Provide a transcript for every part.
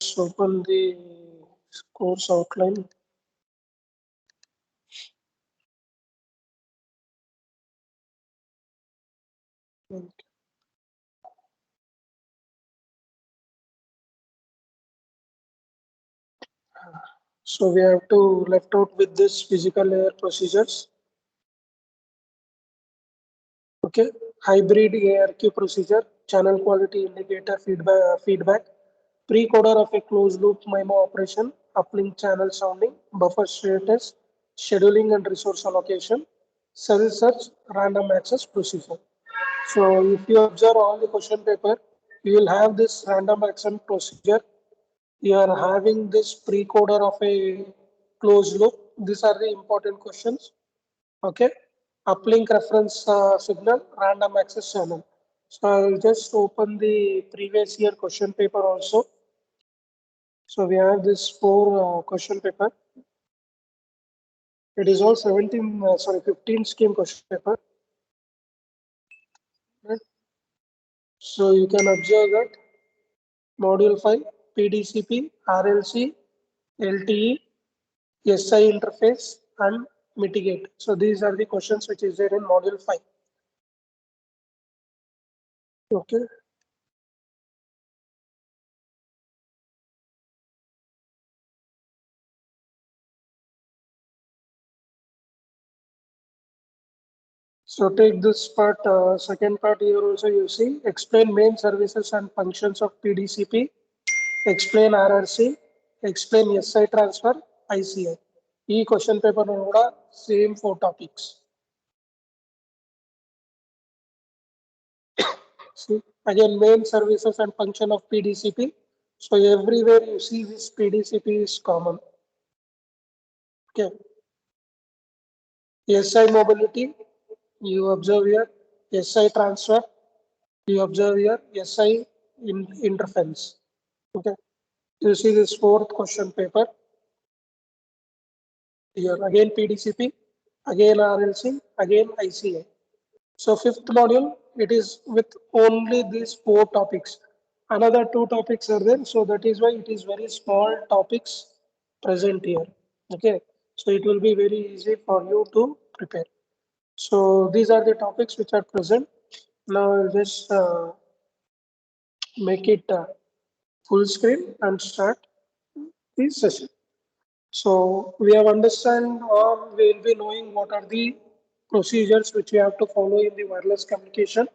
just open the course outline. So we have to left out with this physical layer procedures. Okay, hybrid ARQ procedure, channel quality indicator feedback, pre-coder of a closed loop MIMO operation, uplink channel sounding, buffer status, scheduling and resource allocation, cell search, random access procedure. So if you observe all the question paper, you will have this random access procedure. You are having this pre-coder of a closed loop. These are the important questions. Okay, uplink reference signal, random access channel. So I will just open the previous year question paper also. So we have this four question paper. It is all 15 scheme question paper. Right? So you can observe that module 5, PDCP, RLC, LTE, SI interface, and mitigate. So these are the questions which is there in module 5. Okay. So take this part, second part here also you see, explain main services and functions of PDCP, explain RRC, explain SI transfer, ICI. E question paper no same four topics. See, again, main services and function of PDCP. So everywhere you see this PDCP is common. Okay. SI mobility, you observe here, SI transfer, you observe here, SI interference. Okay. You see this fourth question paper. Here again PDCP, again RLC, again ICA. So fifth module, it is with only these four topics. Another two topics are there, so that is why it is very small topics present here. Okay, so it will be very easy for you to prepare. So these are the topics which are present. Now I'll just make it full screen and start this session. So we have understand or we will be knowing what are the procedures which we have to follow in the wireless communication.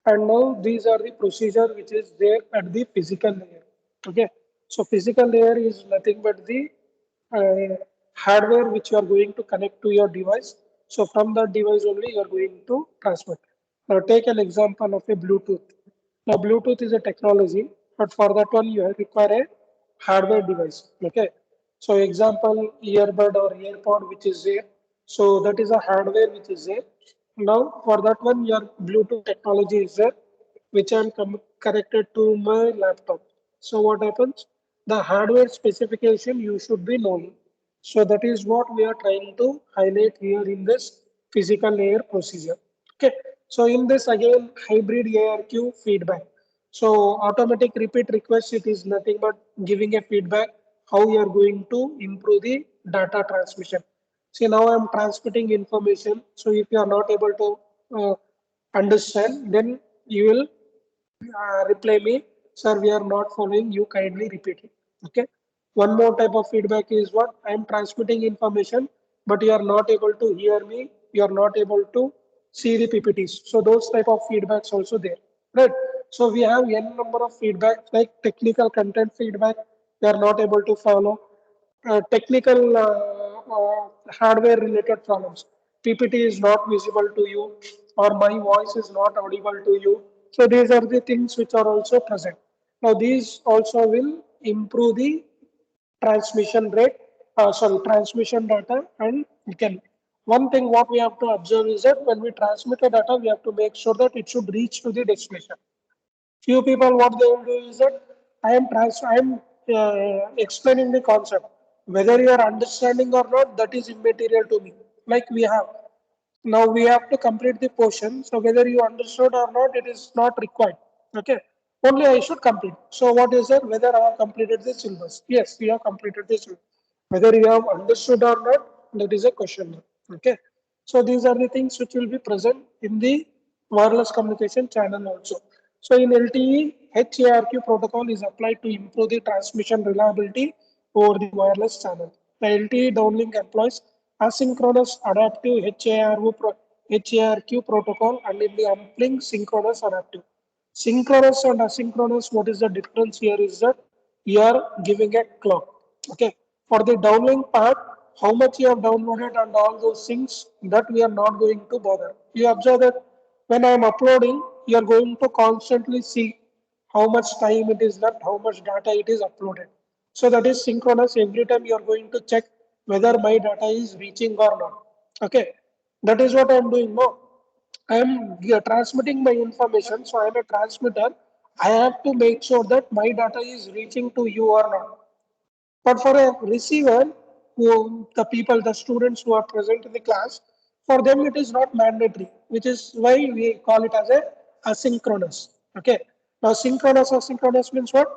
And now these are the procedure which is there at the physical layer. Okay. So physical layer is nothing but the hardware which you are going to connect to your device. So from that device only you are going to transmit. Now take an example of a Bluetooth. Now Bluetooth is a technology, but for that one you require a hardware device. Okay. So example earbud or earpod which is there. So that is a hardware which is there. Now for that one your Bluetooth technology is there, which I am connected to my laptop. So what happens? The hardware specification you should be knowing. So that is what we are trying to highlight here in this physical layer procedure. Okay. So in this again hybrid ARQ feedback. So automatic repeat request, it is nothing but giving a feedback how you are going to improve the data transmission. See now I am transmitting information. So if you are not able to understand, then you will reply me, sir, we are not following you, kindly repeat it. Okay. One more type of feedback is what I am transmitting information, but you are not able to hear me, you are not able to see the PPTs. So those type of feedbacks also there, right? So we have n number of feedback like technical content feedback, we are not able to follow technical hardware related problems. PPT is not visible to you or my voice is not audible to you. So these are the things which are also present. Now these also will improve the transmission rate, transmission data and you can. One thing what we have to observe is that when we transmit a data, we have to make sure that it should reach to the destination. Few people, what they will do is that I am explaining the concept. Whether you are understanding or not, that is immaterial to me. Like we have now, we have to complete the portion. So whether you understood or not, it is not required. Okay. only I should complete. So what is it? Whether I have completed the syllabus? Yes, we have completed the syllabus. Whether you have understood or not, that is a question mark. Okay. So these are the things which will be present in the wireless communication channel also. So in LTE, HARQ protocol is applied to improve the transmission reliability over the wireless channel. The LTE downlink employs asynchronous adaptive HARQ protocol and in the uplink synchronous adaptive. Synchronous and asynchronous, what is the difference here is that you are giving a clock. Okay. For the downlink part, how much you have downloaded and all those things that we are not going to bother. You observe that when I am uploading, you are going to constantly see how much time it is left, how much data it is uploaded. So that is synchronous. Every time you are going to check whether my data is reaching or not. Okay. That is what I am doing now. I am transmitting my information, so I am a transmitter. I have to make sure that my data is reaching to you or not. But for a receiver, the people, the students who are present in the class, for them it is not mandatory, which is why we call it as a asynchronous. Okay. Now synchronous, asynchronous means what?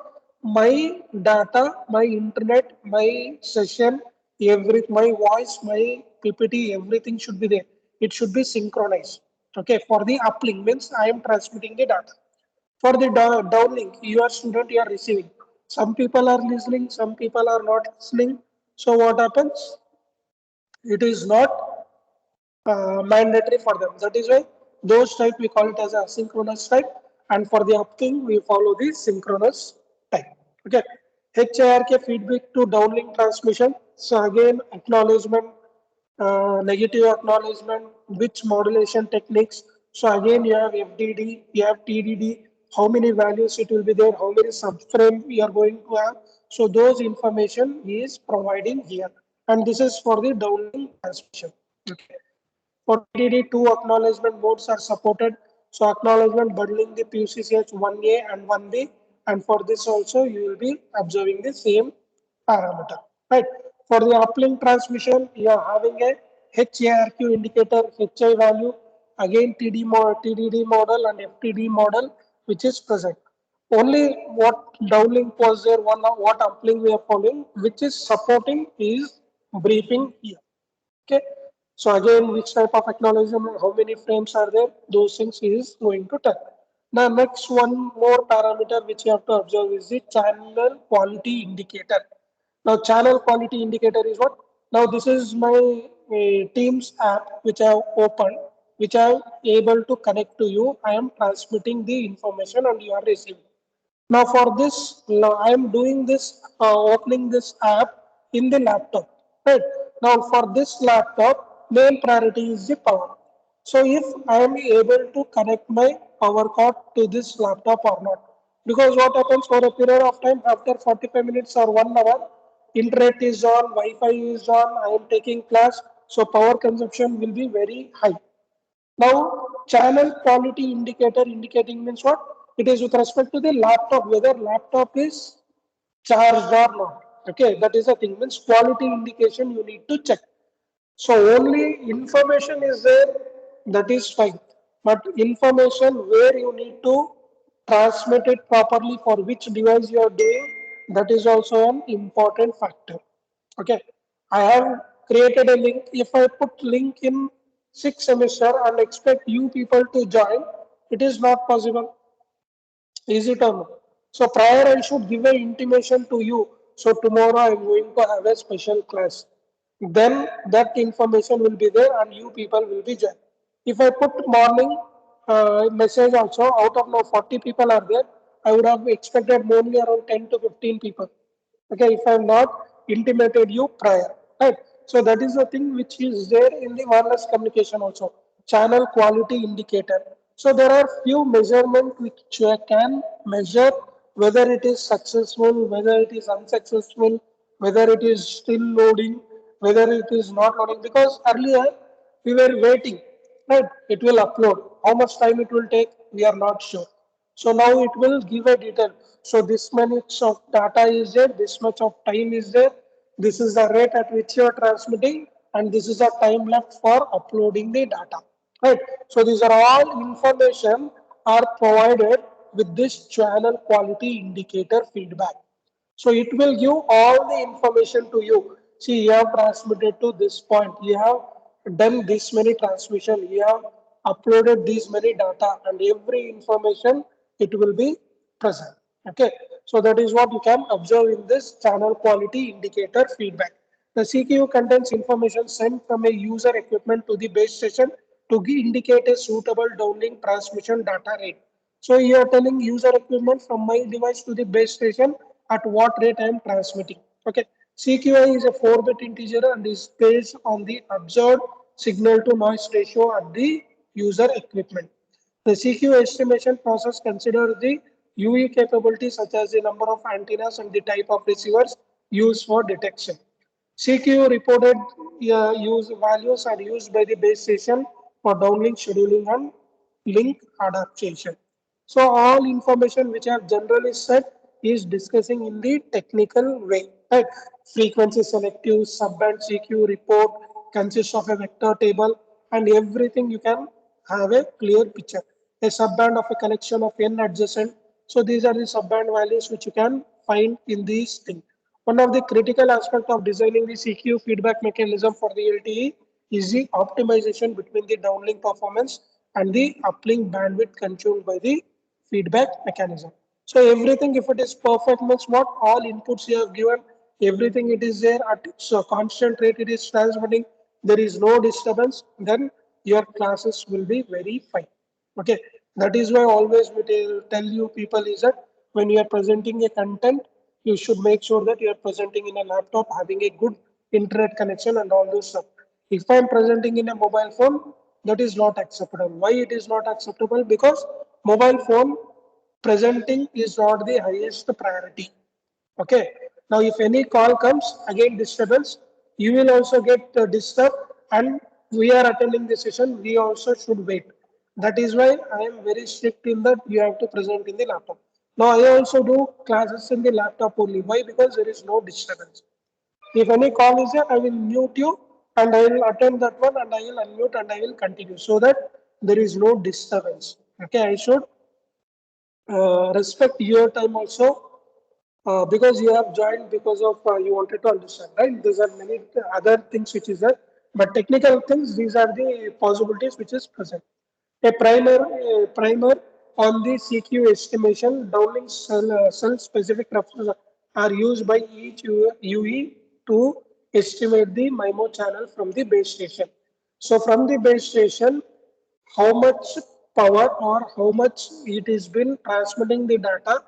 My data, my internet, my session, my voice, my PPT, everything should be there. It should be synchronized. Okay. For the uplink means I am transmitting the data. For the downlink, your student you are receiving. Some people are listening, some people are not listening. So what happens? It is not mandatory for them. That is why those type we call it as a asynchronous type, and for the upking we follow the synchronous type. Okay. HARK feedback to downlink transmission. So again, acknowledgement, negative acknowledgement, which modulation techniques. So again, you have FDD, you have TDD, how many values it will be there, how many subframe you are going to have. So those information is providing here. And this is for the downlink transmission. Okay. For TDD, two acknowledgement modes are supported. So acknowledgement bundling the PUCCH 1A and 1B. And for this also, you will be observing the same parameter. Right. For the uplink transmission, you are having a HARQ indicator, HI value, again TDD model and FTD model, which is present. Only what downlink was there, what uplink we are following, which is supporting is briefing here. Okay. So again, which type of acknowledgement, how many frames are there, those things is going to tell. Now, next one more parameter which you have to observe is the channel quality indicator. Now, channel quality indicator is what? Now, this is my Teams app which I have opened, which I am able to connect to you. I am transmitting the information and you are receiving. Now for this, now I am doing this, opening this app in the laptop, right? Now for this laptop, main priority is the power. So if I am able to connect my power cord to this laptop or not, because what happens for a period of time after 45 minutes or 1 hour, internet is on, Wi-Fi is on, I am taking class, so power consumption will be very high. Now, channel quality indicator indicating means what? It is with respect to the laptop, whether laptop is charged or not. Okay, that is the thing. Means quality indication you need to check. So only information is there, that is fine. But information where you need to transmit it properly for which device you are doing, that is also an important factor. Okay. I have created a link. If I put link in sixth semester and expect you people to join, it is not possible. Is it or no? So prior I should give an intimation to you. So tomorrow I am going to have a special class. Then that information will be there and you people will be joined. If I put morning message also, out of now 40 people are there, I would have expected only around 10 to 15 people. Okay, if I have not intimated you prior, right? So that is the thing which is there in the wireless communication also. Channel quality indicator. So there are few measurement which you can measure whether it is successful, whether it is unsuccessful, whether it is still loading, whether it is not loading. Because earlier we were waiting, right? It will upload. How much time it will take, we are not sure. So now it will give a detail. So this much of data is there, this much of time is there, this is the rate at which you are transmitting, and this is the time left for uploading the data. Right. So these are all information are provided with this channel quality indicator feedback. So it will give all the information to you. See, you have transmitted to this point. You have done this many transmission. You have uploaded these many data, and every information it will be present. Okay. So that is what you can observe in this channel quality indicator feedback. The CQ contains information sent from a user equipment to the base station to indicate a suitable downlink transmission data rate. So you are telling user equipment from my device to the base station at what rate I am transmitting. Okay. CQI is a 4-bit integer and is based on the observed signal to noise ratio at the user equipment. The CQ estimation process considers the UE capabilities such as the number of antennas and the type of receivers used for detection. CQ reported use values are used by the base station for downlink scheduling and link adaptation. So all information which I have generally said is discussing in the technical way. Right? Frequency selective, subband CQ report consists of a vector table and everything you can have a clear picture. A subband of a collection of n adjacent. So these are the subband values which you can find in these things. One of the critical aspects of designing the CQ feedback mechanism for the LTE is the optimization between the downlink performance and the uplink bandwidth consumed by the feedback mechanism. So everything, if it is perfect, means what all inputs you have given, everything it is there at so constant rate it is transmitting, there is no disturbance, then your classes will be very fine. Okay, that is why always we tell you people is that when you are presenting a content, you should make sure that you are presenting in a laptop having a good internet connection and all those stuff. If I am presenting in a mobile phone, that is not acceptable. Why it is not acceptable? Because mobile phone presenting is not the highest priority. Okay. Now, if any call comes, again disturbance, you will also get disturbed, and we are attending the session. We also should wait. That is why I am very strict in that you have to present in the laptop. Now, I also do classes in the laptop only. Why? Because there is no disturbance. If any call is there, I will mute you and I will attend that one and I will unmute and I will continue so that there is no disturbance. Okay, I should respect your time also because you have joined because of you wanted to understand, right? These are many other things which is there, but technical things, these are the possibilities which is present. A primer on the CQ estimation, downlink cell specific references are used by each UE to estimate the MIMO channel from the base station. So from the base station, how much power or how much it is been transmitting the data,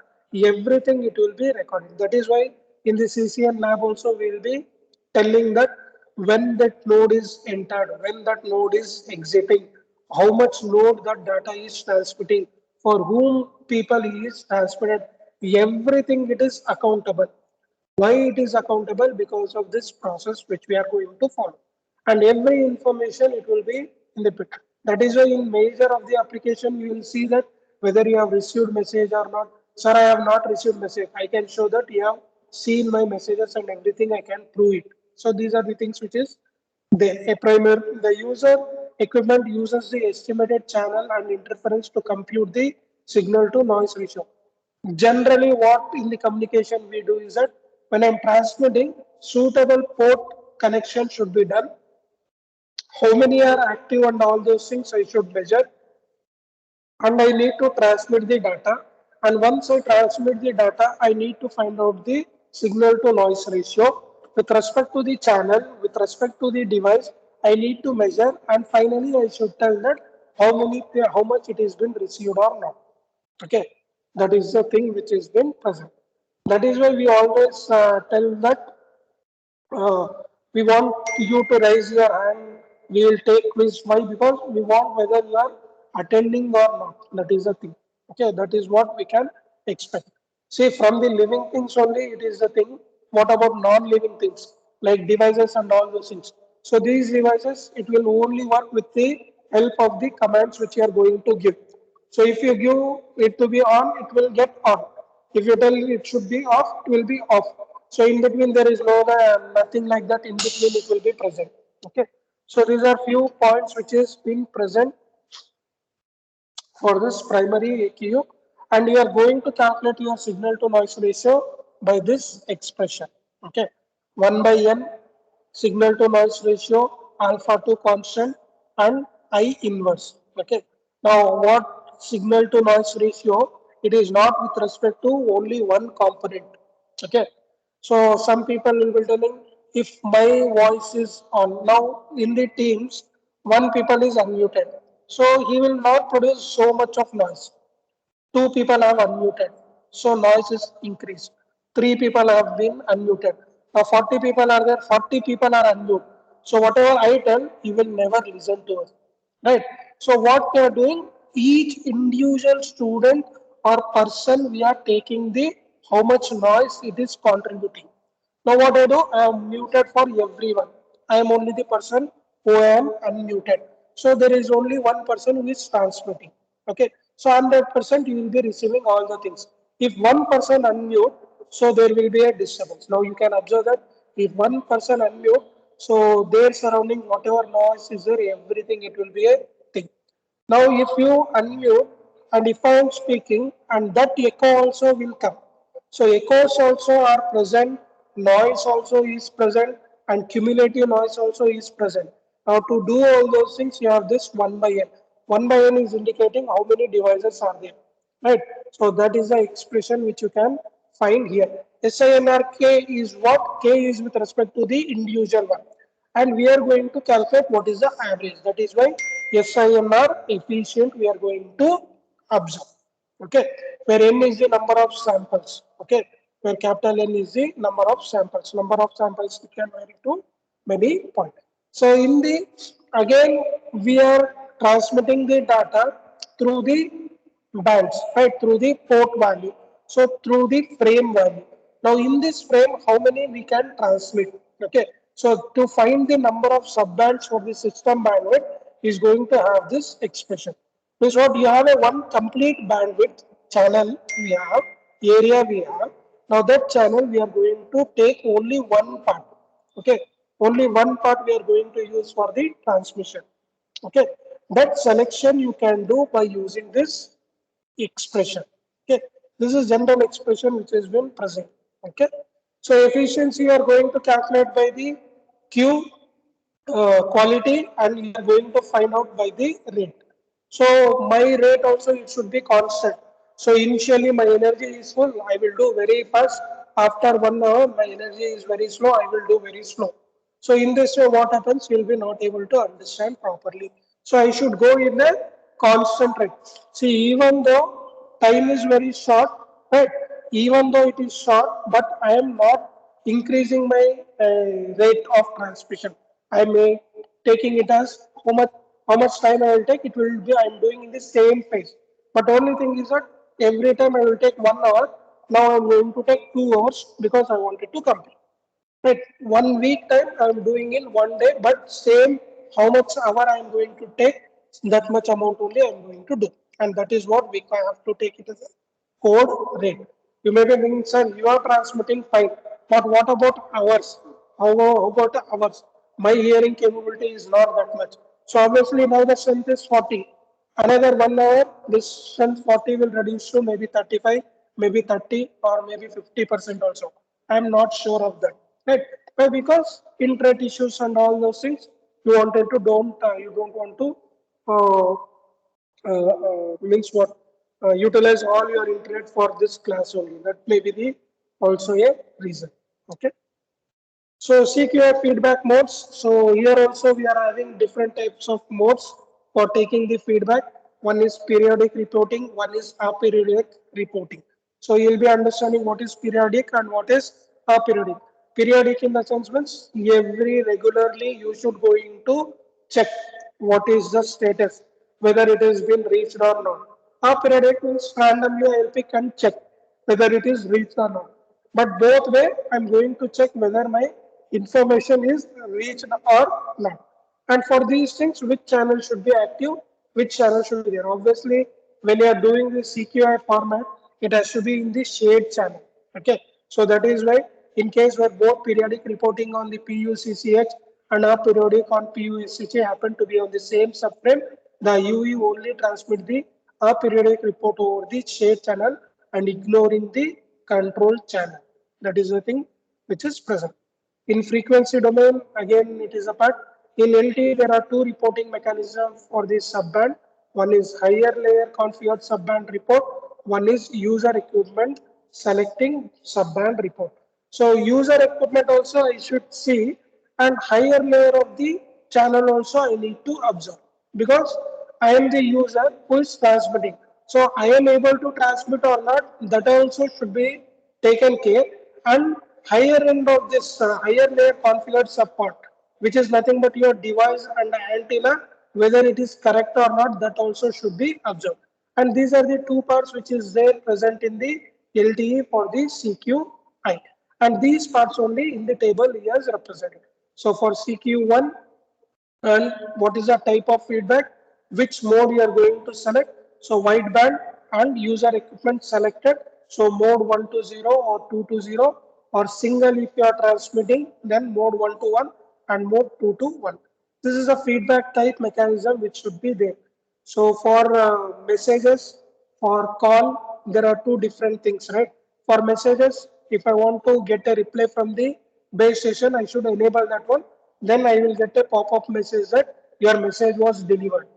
everything it will be recorded. That is why in the CCN lab also we will be telling that when that node is entered, when that node is exiting, how much node that data is transmitting, for whom people is transmitted, everything it is accountable. Why it is accountable? Because of this process which we are going to follow. And every information it will be in the pit. That is why in measure of the application, you will see that whether you have received message or not. Sir, I have not received message. I can show that you have seen my messages and everything. I can prove it. So these are the things which is there. The user equipment uses the estimated channel and interference to compute the signal to noise ratio. Generally, what in the communication we do is that when I'm transmitting, suitable port connection should be done. How many are active and all those things I should measure, and I need to transmit the data. And once I transmit the data, I need to find out the signal to noise ratio with respect to the channel, with respect to the device. I need to measure, and finally I should tell that how much it has been received or not. Okay, that is the thing which has been present. That is why we always tell that uh, we want you to raise your hand. We will take quiz. Why? Because we want whether you are attending or not. That is the thing. Okay, that is what we can expect. See, from the living things only, it is the thing. What about non-living things like devices and all those things? So these devices, it will only work with the help of the commands which you are going to give. So if you give it to be on, it will get on. If you tell it should be off, it will be off. So in between there is no nothing like that. In between it will be present. Okay. So these are few points which is being present for this primary AQ. and you are going to calculate your signal to noise ratio by this expression. Okay, 1 by n signal to noise ratio, alpha to constant, and I inverse. Okay. Now, what signal to noise ratio? It is not with respect to only one component. Okay. So some people will be telling if my voice is on now in the teams, one people is unmuted. So he will not produce so much of noise. Two people have unmuted. So noise is increased. Three people have been unmuted. Now 40 people are there, 40 people are unmuted. So whatever I tell, he will never listen to us. Right? So what we are doing, each individual student or person, we are taking the how much noise it is contributing. Now what I do, I am muted for everyone. I am only the person who am unmuted. So there is only one person who is transmitting. Okay. So 100% you will be receiving all the things. If one person unmute, so there will be a disturbance. Now you can observe that if one person unmute, so their surrounding, whatever noise is there, everything it will be a thing. Now if you unmute and if I am speaking and that echo also will come. So echoes also are present, noise also is present, and cumulative noise also is present. Now to do all those things, you have this 1 by n. 1 by n is indicating how many devices are there, right? So that is the expression which you can find here. SINRK is what? K is with respect to the individual one. And we are going to calculate what is the average. That is why SIMR efficient we are going to observe. Okay, where n is the number of samples. Okay, where capital N is the number of samples. Number of samples can vary to many points. So in the again we are transmitting the data through the bands, right? Through the port value. So through the frame value. Now in this frame, how many we can transmit? Okay. So to find the number of subbands for the system bandwidth is going to have this expression. Means what you have a one complete bandwidth channel we have, area we have. Now that channel we are going to take only one part. Okay. Only one part we are going to use for the transmission. Okay. That selection you can do by using this expression. Okay. This is general expression which has been present. Okay. So efficiency you are going to calculate by the Q quality and you are going to find out by the rate. So my rate also it should be constant. So initially my energy is full, I will do very fast. After 1 hour, my energy is very slow, I will do very slow. So in this way, what happens? You'll be not able to understand properly. So I should go in a constant rate. See, even though time is very short, right? Even though it is short, but I am not increasing my rate of transmission. I may taking it as how much time I will take. It will be I am doing in the same pace. But only thing is that every time I will take 1 hour. Now I am going to take 2 hours because I wanted to complete. Right, 1 week time I am doing in one day, but same how much hour I am going to take, that much amount only I am going to do. And that is what we have to take it as a code rate. You may be thinking, sir, you are transmitting fine, but what about hours? How about hours? My hearing capability is not that much. So obviously now the strength is 40. Another 1 hour, this strength 40 will reduce to maybe 35, maybe 30, or maybe 50% also. I am not sure of that. Right? But because internet issues and all those things, you don't want to uh, means what utilize all your internet for this class only. That may be the also a reason. Okay. So CQI feedback modes. So here also we are having different types of modes for taking the feedback. One is periodic reporting, one is aperiodic reporting. So you'll be understanding what is periodic and what is aperiodic. Periodic in the sense means every regularly you should going to check what is the status, whether it has been reached or not. Aperiodic means randomly I will pick and check whether it is reached or not. But both way, I'm going to check whether my information is reached or not. And for these things, which channel should be active, which channel should be there. Obviously, when you are doing the CQI format, it has to be in the shared channel. Okay, so that is why in case where both periodic reporting on the PUCCH and our periodic on PUSCH happen to be on the same subframe, the UE only transmit the a periodic report over the shared channel and ignoring the control channel. That is the thing which is present. In frequency domain, again it is a part. In LTE, there are two reporting mechanisms for this subband. One is higher layer configured subband report. One is user equipment selecting subband report. So user equipment also I should see, and higher layer of the channel also I need to observe, because I am the user who is transmitting. So I am able to transmit or not, that also should be taken care. And higher end of this higher layer configured support, which is nothing but your device and the antenna, whether it is correct or not, that also should be observed. And these are the two parts which is there present in the LTE for the CQI. And these parts only in the table he has represented. So for CQ1, and what is the type of feedback, which mode you are going to select. So wideband and user equipment selected. So mode 120 or 220, or single if you are transmitting, then mode 121 and mode 221. This is a feedback type mechanism which should be there. So for messages, for call, there are two different things, right? For messages, if I want to get a reply from the base station, I should enable that one. Then I will get a pop-up message that your message was delivered.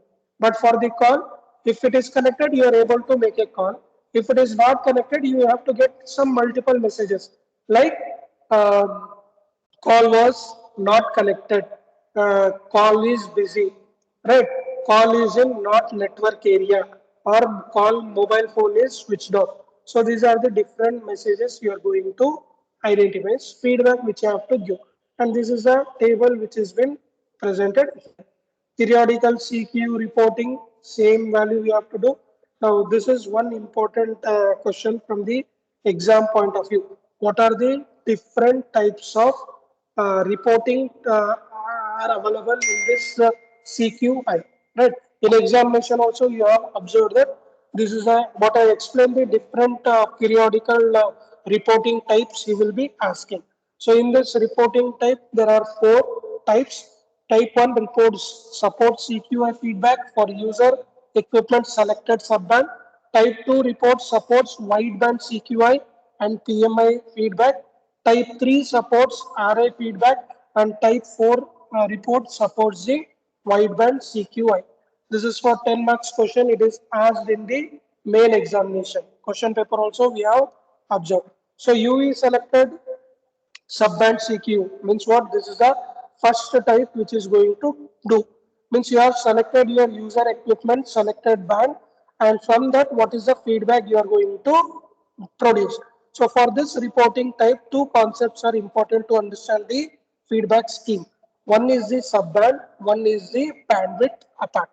But for the call, if it is connected, you are able to make a call. If it is not connected, you have to get some multiple messages like um, call was not connected, call is busy, right? Call is in not network area, or call mobile phone is switched off. So these are the different messages you are going to identify, feedback which you have to give. And this is a table which has been presented. Periodical CQ reporting, same value you have to do. Now, this is one important question from the exam point of view. What are the different types of reporting are available in this CQI? Right. In examination also, you have observed that this is a what I explained, the different periodical reporting types he will be asking. So in this reporting type, there are four types. Type 1 reports support CQI feedback for user equipment selected subband. Type 2 reports supports wideband CQI and PMI feedback. Type 3 supports RA feedback, and type 4 report supports the wideband CQI. This is for 10 marks question. It is asked in the main examination. Question paper also we have observed. So UE selected subband CQ means what? This is the first type which is going to do. Means you have selected your user equipment selected band, and from that what is the feedback you are going to produce. So for this reporting type, two concepts are important to understand the feedback scheme. One is the subband, one is the bandwidth attack.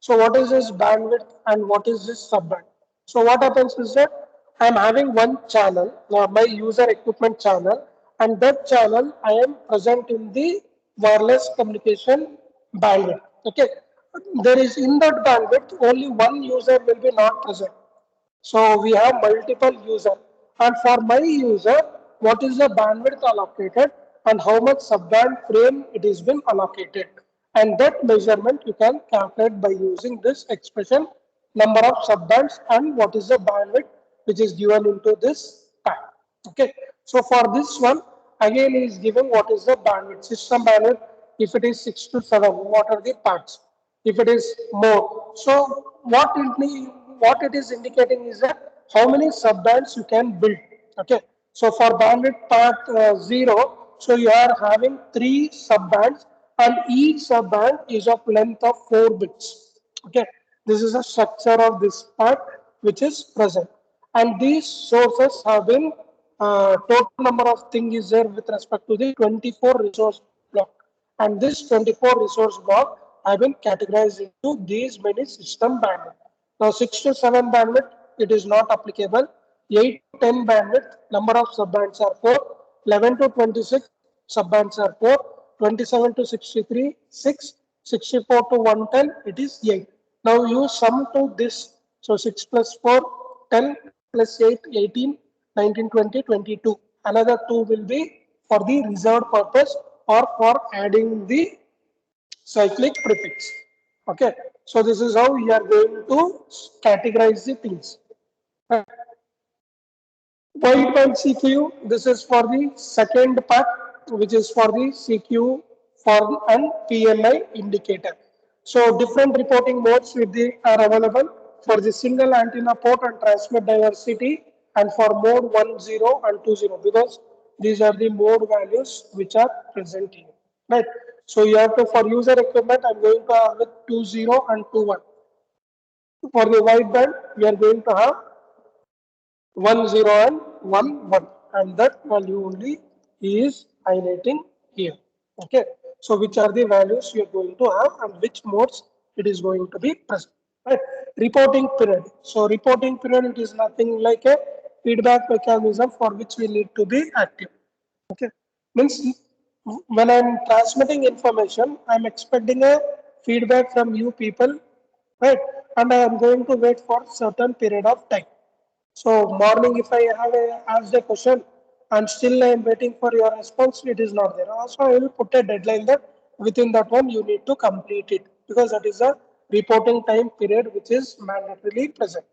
So what is this bandwidth and what is this subband? So what happens is that I am having one channel, my user equipment channel, and that channel I am present in the wireless communication bandwidth. Okay, there is in that bandwidth only one user will be not present. So we have multiple user, and for my user, what is the bandwidth allocated and how much subband frame it has been allocated, and that measurement you can calculate by using this expression, number of subbands and what is the bandwidth which is given into this pack. Okay, so for this one again is given what is the bandwidth, system bandwidth. If it is 6 to 7, what are the parts? If it is more, so what it is indicating is that how many subbands you can build. Okay, so for bandwidth part 0, so you are having 3 subbands, and each subband is of length of 4 bits. Okay, this is the structure of this part which is present, and these sources have been total number of things is there with respect to the 24 resource block, and this 24 resource block have been categorized into these many system bandwidth. Now 6 to 7 bandwidth, it is not applicable. 8 to 10 bandwidth, number of subbands are 4. 11 to 26 subbands are 4. 27 to 63, 6. 64 to 110, it is 8. Now you sum to this. So 6 plus 4, 10 plus 8, 18, 19, 20, 22. Another 2 will be for the reserved purpose or for adding the cyclic prefix. Okay, so this is how we are going to categorize the things. Right. Wideband CQ, this is for the second part, which is for the CQ for the and PMI indicator. So different reporting modes with the are available for the single antenna port and transmit diversity, and for mode 10 and 20, because these are the mode values which are present here. Right. So you have to, for user equipment, I'm going to have with 20 and 21. For the wideband, we are going to have 10 and 11, and that value only is highlighting here. Okay, so which are the values you are going to have and which modes it is going to be present. Right. Reporting period. So reporting period, it is nothing like a feedback mechanism for which we need to be active. Okay, means when I'm transmitting information, I'm expecting a feedback from you people, right? And I am going to wait for certain period of time. So morning, if I have asked a question and still I am waiting for your response, it is not there. Also, I will put a deadline that within that one you need to complete it, because that is a reporting time period which is mandatorily present.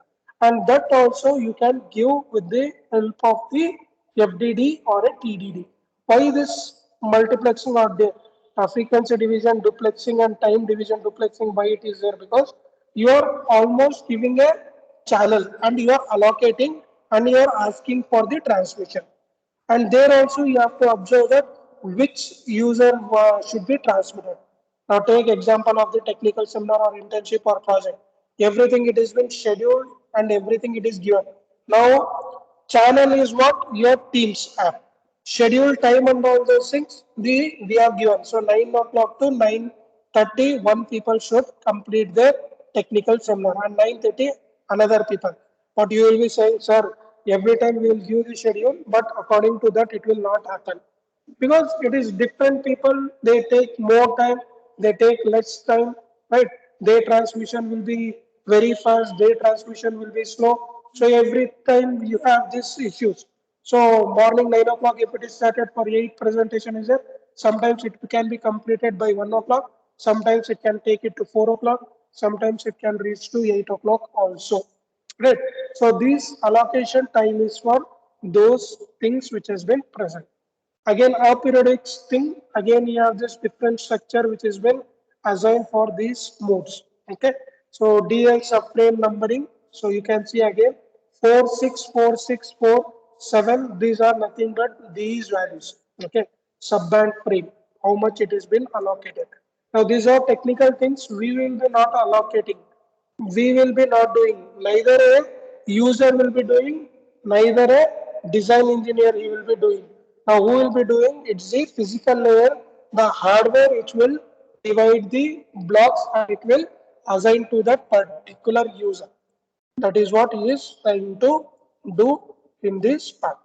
And that also you can give with the help of the FDD or a TDD. Why this multiplexing or the frequency division duplexing and time division duplexing, why it is there? Because you are almost giving a channel and you are allocating and you are asking for the transmission. And there also you have to observe that which user should be transmitted. Now take example of the technical seminar or internship or project. Everything it has been scheduled and everything it is given. Now channel is what your Teams app. Schedule time and all those things we have given. So 9 o'clock to 9:30, one people should complete their technical seminar, and 9:30 another people. But you will be saying, sir, every time we will give the schedule, but according to that it will not happen, because it is different people, they take more time, they take less time, right? Their transmission will be very fast, their transmission will be slow. So every time you have these issues. So morning 9 o'clock, if it is started for 8 presentation is there, sometimes it can be completed by 1 o'clock, sometimes it can take it to 4 o'clock, sometimes it can reach to 8 o'clock also. Right. So this allocation time is for those things which has been present. Again, aperiodic thing, again you have this different structure which has been assigned for these modes. Okay. So DL subframe numbering. So you can see again 46464 7. These are nothing but these values. Okay. Subband frame, how much it has been allocated. Now these are technical things we will be not allocating, we will be not doing, neither a user will be doing, neither a design engineer he will be doing. Now who will be doing? It's the physical layer, the hardware, which will divide the blocks and it will assign to that particular user. That is what he is trying to do in this part.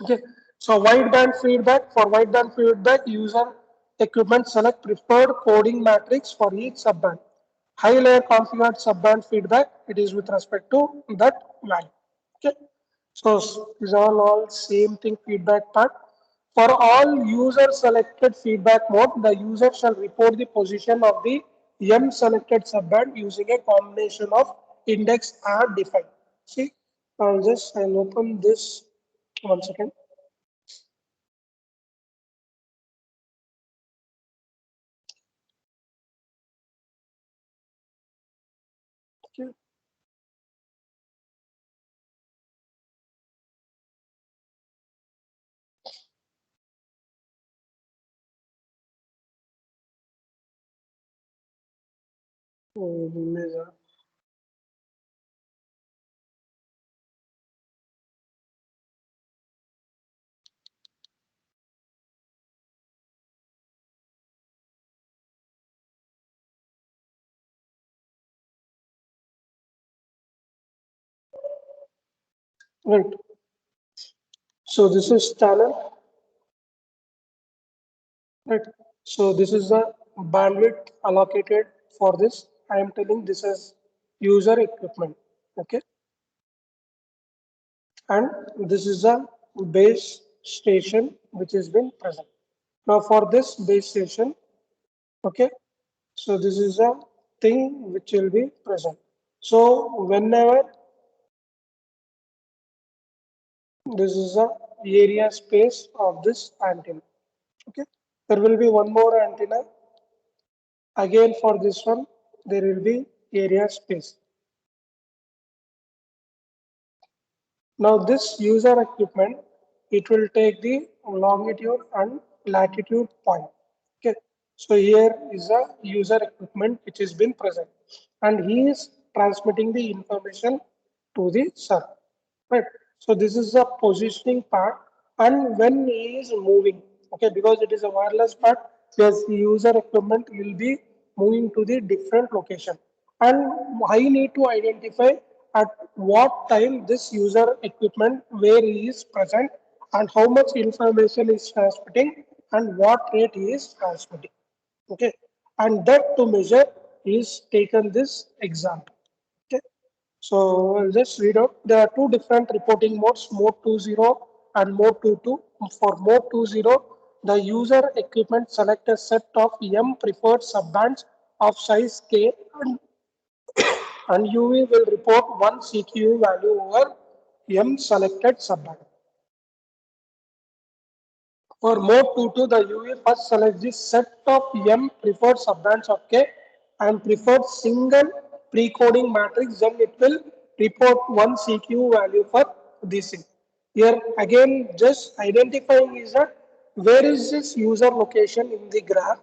Okay. So wideband feedback. For wideband feedback, user equipment select preferred coding matrix for each subband. High layer configured subband feedback. It is with respect to that value. Okay. So these are all same thing feedback part. For all user selected feedback mode, the user shall report the position of the M selected subband using a combination of index and define. See, I'll open this one second. Okay. Mesa. Right. So this is channel. Right. So this is the bandwidth allocated for this. I am telling this is user equipment. Okay. And this is the base station which has been present. Now for this base station, okay. So this is a thing which will be present. So whenever this is the area space of this antenna. Okay, there will be one more antenna. Again, for this one, there will be area space. Now, this user equipment, it will take the longitude and latitude point. Okay, so here is a user equipment which has been present, and he is transmitting the information to the server. Right. So this is the positioning part, and when he is moving, okay, because it is a wireless part, yes, the user equipment will be moving to the different location, and I need to identify at what time this user equipment where he is present and how much information is transmitting and what rate he is transmitting. Okay, and that to measure is taken this example. Okay. So I'll just read out. There are two different reporting modes, mode 2.0 and mode 2.2. For mode 2.0, the user equipment select a set of M preferred subbands of size K, and UV will report one CQ value over M selected subband. For mode 2.2, the UV first selects the set of M preferred subbands of K and preferred single pre-coding matrix, then it will report one CQ value for this thing. Here again, just identifying is that where is this user location in the graph,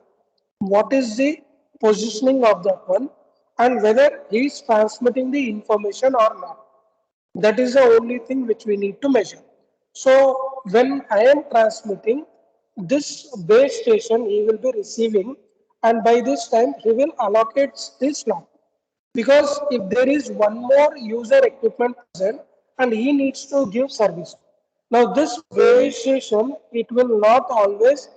what is the positioning of that one, and whether he is transmitting the information or not. That is the only thing which we need to measure. So when I am transmitting this base station, he will be receiving, and by this time he will allocate this slot. Because if there is one more user equipment present and he needs to give service. Now this base station, it will not always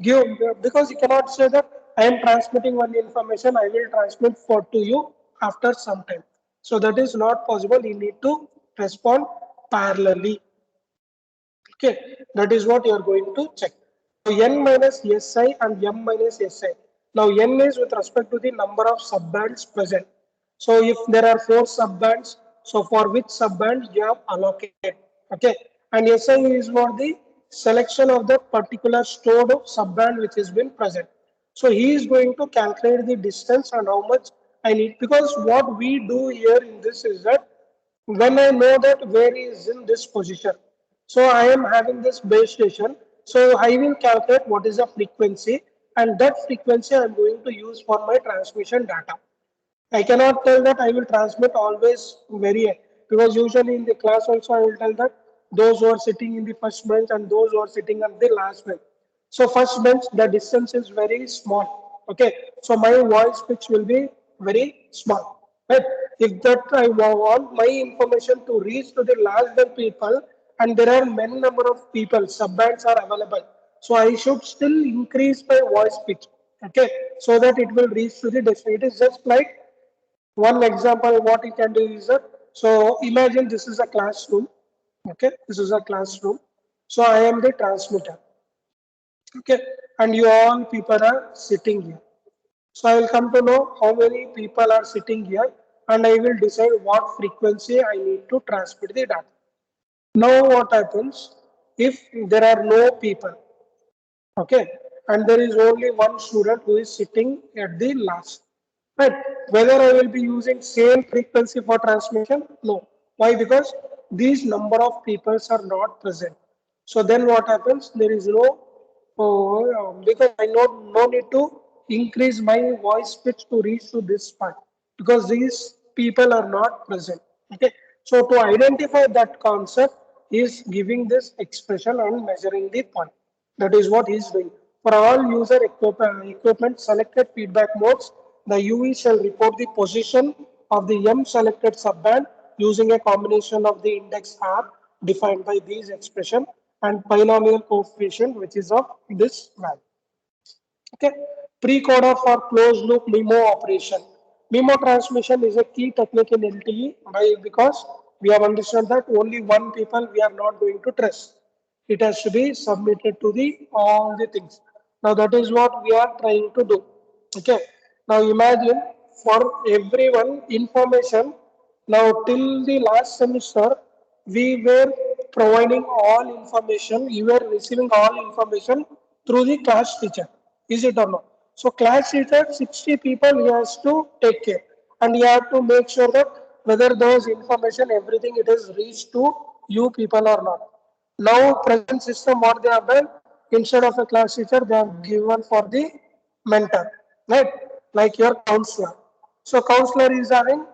give, because you cannot say that I am transmitting one information, I will transmit for to you after some time. So that is not possible. You need to respond parallelly. Okay, that is what you are going to check. So n minus si and m minus si. Now n is with respect to the number of subbands present. So if there are four subbands, so for which subband you have allocated. Okay, and si is for the selection of the particular stored subband which has been present. So he is going to calculate the distance and how much I need, because what we do here in this is that when I know that where he is in this position, so I am having this base station, so I will calculate what is the frequency, and that frequency I am going to use for my transmission data. I cannot tell that I will transmit always very, because usually in the class also I will tell that those who are sitting in the first bench and those who are sitting at the last bench. So first bench, the distance is very small. Okay, so my voice pitch will be very small. Right? If that I want my information to reach to the last bench people, and there are many number of people, subbands are available. So I should still increase my voice pitch. Okay, so that it will reach to the destination. It is just like one example. What you can do is that, so imagine this is a classroom. Okay, this is a classroom. So I am the transmitter. Okay, and you all people are sitting here. So I will come to know how many people are sitting here, and I will decide what frequency I need to transmit the data. Now what happens if there are no people? Okay, and there is only one student who is sitting at the last. Right? Whether I will be using same frequency for transmission? No. Why? Because these number of peoples are not present. So then what happens? There is no, because I no need to increase my voice pitch to reach to this part, because these people are not present. Okay. So to identify that concept, he is giving this expression and measuring the point. That is what he is doing. For all user equipment selected feedback modes, the UV shall report the position of the M selected subband using a combination of the index R defined by these expression and binomial coefficient which is of this value. Okay. Pre-coder for closed loop MIMO operation. MIMO transmission is a key technique in LTE because we have understood that only one people we are not going to trust. It has to be submitted to the all the things. Now that is what we are trying to do. Okay. Now imagine for everyone information. Now, till the last semester, we were providing all information. You were receiving all information through the class teacher. Is it or not? So, class teacher, 60 people, he has to take care, and you have to make sure that whether those information, everything, it is reached to you people or not. Now, present system, what they have done, instead of a class teacher, they have given for the mentor, right? Like your counselor. So, counselor is having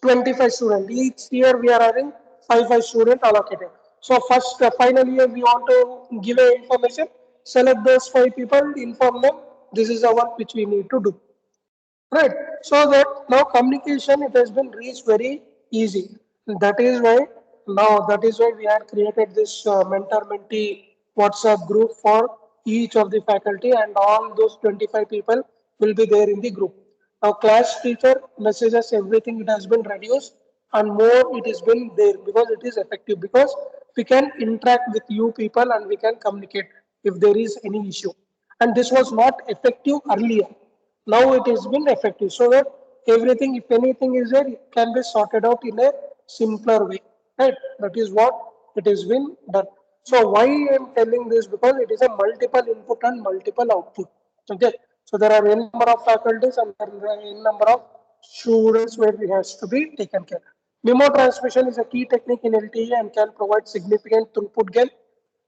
25 students. Each year we are having 5 students allocated. So, first, final year, we want to give a information, select those 5 people, inform them, this is the work which we need to do. Right. So that now communication it has been reached very easy. That is why we have created this mentor mentee WhatsApp group for each of the faculty, and all those 25 people will be there in the group. Now class teacher messages everything it has been reduced, and more it has been there because it is effective, because we can interact with you people and we can communicate if there is any issue. And this was not effective earlier. Now it has been effective, so that everything, if anything is there, it can be sorted out in a simpler way. Right? That is what it has been done. So why I am telling this, because it is a multiple input and multiple output. Okay. So there are n number of faculties and there are n number of students where we has to be taken care. Memo transmission is a key technique in LTE and can provide significant throughput gain.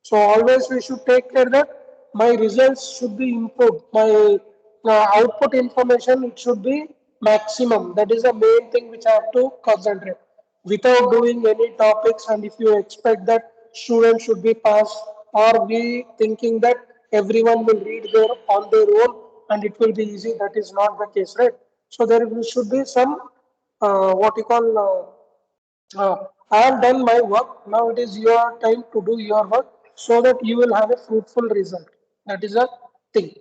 So always we should take care that my results should be improved. My output information, it should be maximum. That is the main thing which I have to concentrate. Without doing any topics, and if you expect that students should be passed, or we thinking that everyone will read their on their own and it will be easy, that is not the case, right? So there should be some what you call I have done my work. Now it is your time to do your work so that you will have a fruitful result. That is a thing.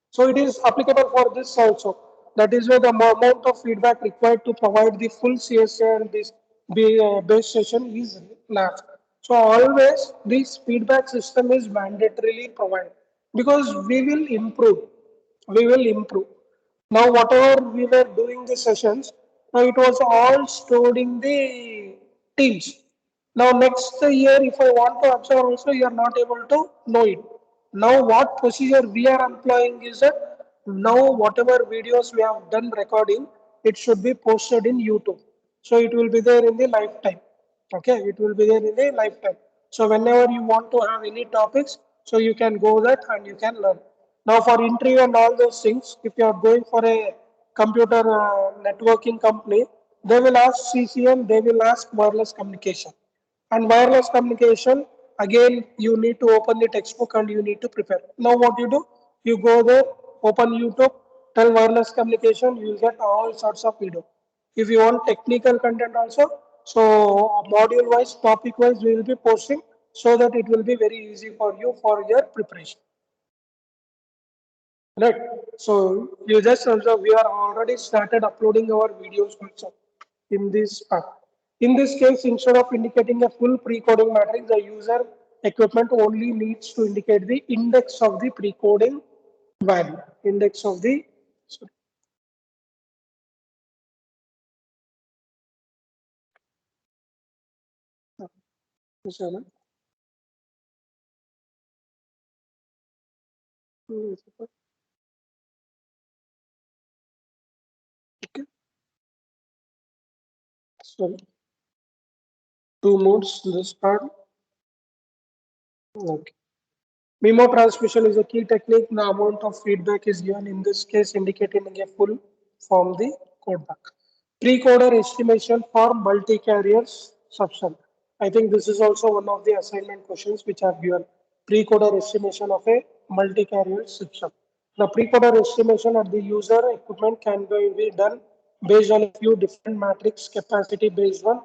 So it is applicable for this also. That is where the amount of feedback required to provide the full CSA and this base session is large. So always this feedback system is mandatorily provided, because we will improve. We will improve. Now whatever we were doing the sessions, now it was all stored in the Teams. Now next year, if I want to observe also, you are not able to know it. Now what procedure we are employing is that now whatever videos we have done recording, it should be posted in YouTube. So it will be there in the lifetime. Okay, it will be there in the lifetime. So whenever you want to have any topics, so you can go that and you can learn. Now for interview and all those things, if you are going for a computer networking company, they will ask CCN, they will ask wireless communication. And wireless communication, again, you need to open the textbook and you need to prepare. Now what you do? You go there, open YouTube, tell wireless communication, you will get all sorts of video. If you want technical content also, so module wise, topic wise, we will be posting so that it will be very easy for you for your preparation. Right. So you just observe, we are already started uploading our videos also in this part. In this case, instead of indicating a full pre-coding matrix, the user equipment only needs to indicate the index of the pre-coding value. Index of the, sorry, sorry, okay, sorry. Two modes, this part. Okay. Memo transmission is a key technique. The amount of feedback is given in this case, indicating a full from the codebug. Pre-coder estimation for multi-carriers subset. I think this is also one of the assignment questions which are given. Pre-coder estimation of a multi-carrier system. The pre-coder estimation at the user equipment can be done based on a few different matrix capacity based on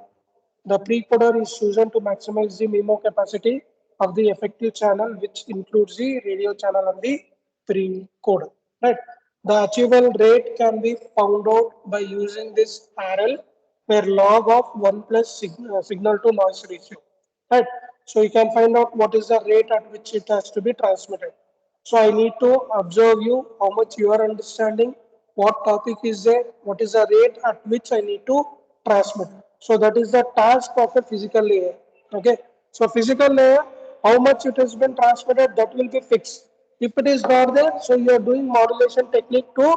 the precoder is chosen to maximize the MIMO capacity of the effective channel, which includes the radio channel and the precoder. Right. The achievable rate can be found out by using this RL, where log of 1 plus signal to noise ratio. Right. So you can find out what is the rate at which it has to be transmitted. So I need to observe you how much you are understanding, what topic is there, what is the rate at which I need to transmit. So that is the task of a physical layer. Okay. So physical layer, how much it has been transmitted, that will be fixed. If it is not there, so you are doing modulation technique to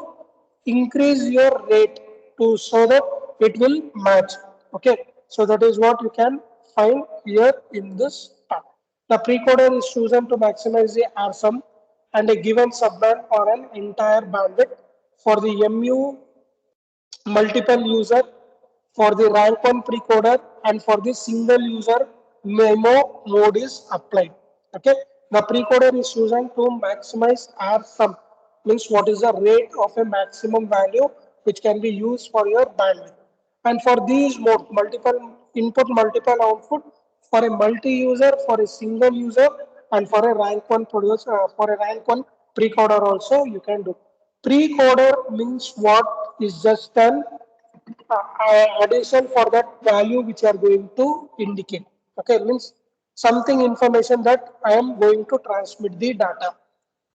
increase your rate to so that it will match. Okay. So that is what you can find here in this part. The precoder is chosen to maximize the R sum and a given subband or an entire bandwidth for the MU multiple user, for the rank 1 precoder, and for the single user memo mode is applied. Okay. The precoder is chosen to maximize R sum, means what is the rate of a maximum value which can be used for your bandwidth. And for these mode, multiple input, multiple output, for a multi-user, for a single user, and for a rank one producer, for a rank one pre-coder also you can do. Pre-coder means what is just an addition for that value which you are going to indicate. Okay, means something information that I am going to transmit the data,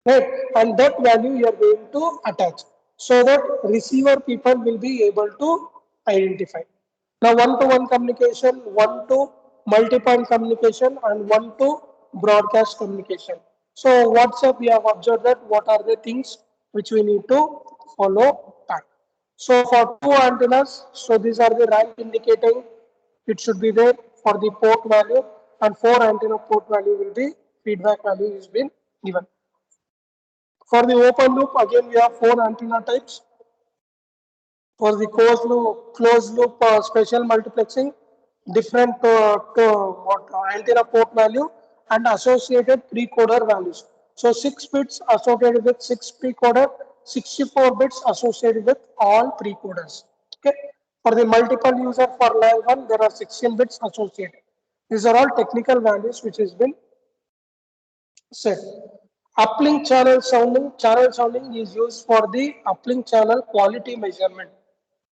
right? And that value you are going to attach so that receiver people will be able to identify. Now, one-to-one communication, one-to multi-point communication, and one-to broadcast communication. So, WhatsApp, we have observed that what are the things which we need to follow back. So, for two antennas, so these are the rank indicating it should be there for the port value, and four antenna port value will be feedback value is been given. For the open loop, again we have four antenna types. For the closed loop special multiplexing, different what, antenna port value and associated precoder values. So 6 bits associated with 6 precoder, 64 bits associated with all precoders. Okay. For the multiple user for line 1, there are 16 bits associated. These are all technical values which has been set. Uplink channel sounding is used for the uplink channel quality measurement.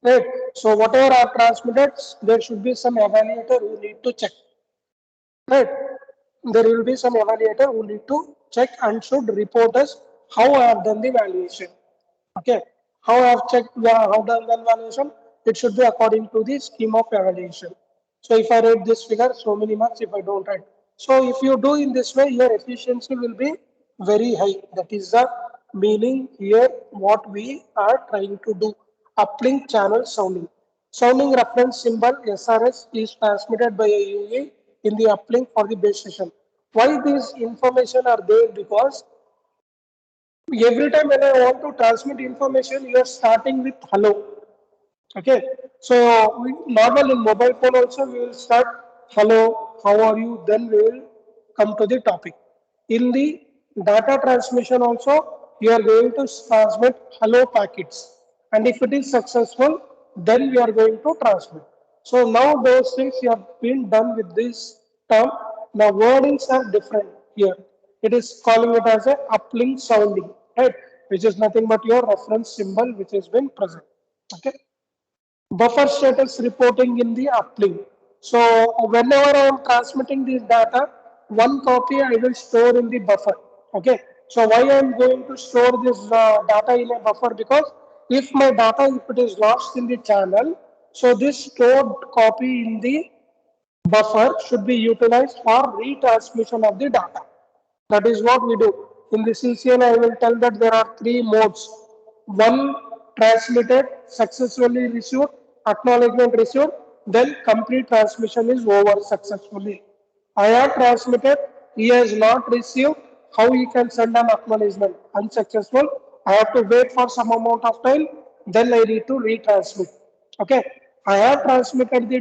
Right. So whatever are transmitted, there should be some evaluator who need to check. Right. There will be some evaluator who need to check and should report us how I have done the valuation. Okay. How I have checked, how done the valuation, it should be according to the scheme of evaluation. So if I write this figure, so many marks if I don't write. So if you do in this way, your efficiency will be very high. That is the meaning here what we are trying to do. Uplink channel sounding. Sounding reference symbol SRS is transmitted by a UA in the uplink for the base station. Why these information are there? Because every time when I want to transmit information, you are starting with hello. Okay. So normal in mobile phone also we will start hello, how are you? Then we will come to the topic. In the data transmission also, you are going to transmit hello packets. And if it is successful, then we are going to transmit. So now those things have been done with this term. Now wordings are different here. It is calling it as a uplink sounding, right? Which is nothing but your reference symbol which has been present. Okay. Buffer status reporting in the uplink. So whenever I am transmitting this data, one copy I will store in the buffer. Okay. So why I am going to store this data in a buffer? Because if my data, if it is lost in the channel, so this stored copy in the buffer should be utilized for retransmission of the data. That is what we do. In the CCN, I will tell that there are three modes. One, transmitted, successfully received, acknowledgement received, then complete transmission is over successfully. I have transmitted, he has not received, how he can send an acknowledgement? Unsuccessful. I have to wait for some amount of time, then I need to retransmit. Okay. I have transmitted the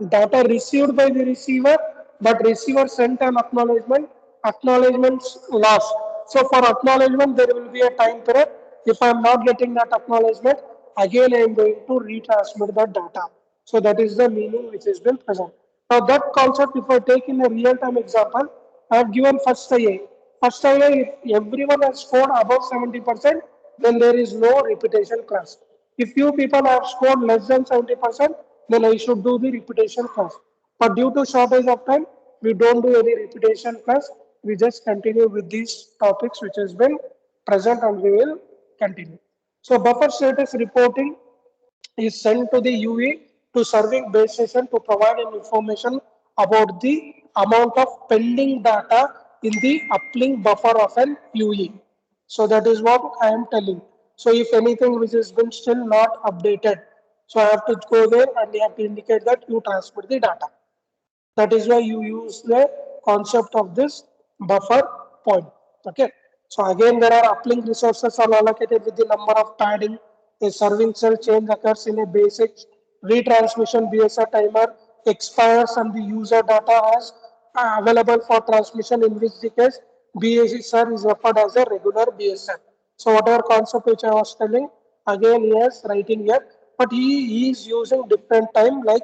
data received by the receiver, but receiver sent an acknowledgement, acknowledgements lost. So for acknowledgement, there will be a time period. If I am not getting that acknowledgement, again I am going to retransmit that data. So that is the meaning which has been present. Now that concept, if I take in a real-time example, I have given first IA. First IA, if everyone has scored above 70%, then there is no repetition class. If few people have scored less than 70%, then I should do the repetition class. But due to shortage of time, we don't do any repetition class. We just continue with these topics which has been present and we will continue. So buffer status reporting is sent to the UE to serving base station to provide an information about the amount of pending data in the uplink buffer of an UE. So that is what I am telling. So if anything which has been still not updated, so I have to go there and you have to indicate that you transfer the data. That is why you use the concept of this buffer point. Okay. So again, there are uplink resources are allocated with the number of padding. A serving cell change occurs in a basic retransmission BSR timer expires and the user data is available for transmission, in which the case BSR is referred as a regular BSR. So whatever concept which I was telling, again he is writing here, but he is using different time like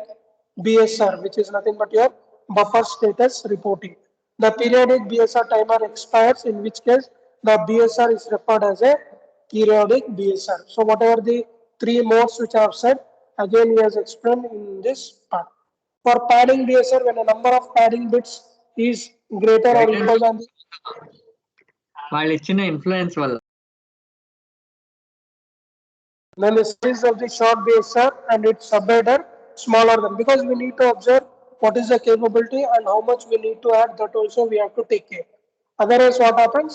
BSR, which is nothing but your buffer status reporting. The periodic BSR timer expires, in which case the BSR is referred as a periodic BSR. So whatever the three modes which I have said, again he has explained in this part. For padding BSR, when a number of padding bits is greater or equal than the వాళ్ళు ఇచ్చిన influence వల్ల then the size of the short BSR and its subheader smaller than, because we need to observe what is the capability and how much we need to add, that also we have to take care. Otherwise what happens?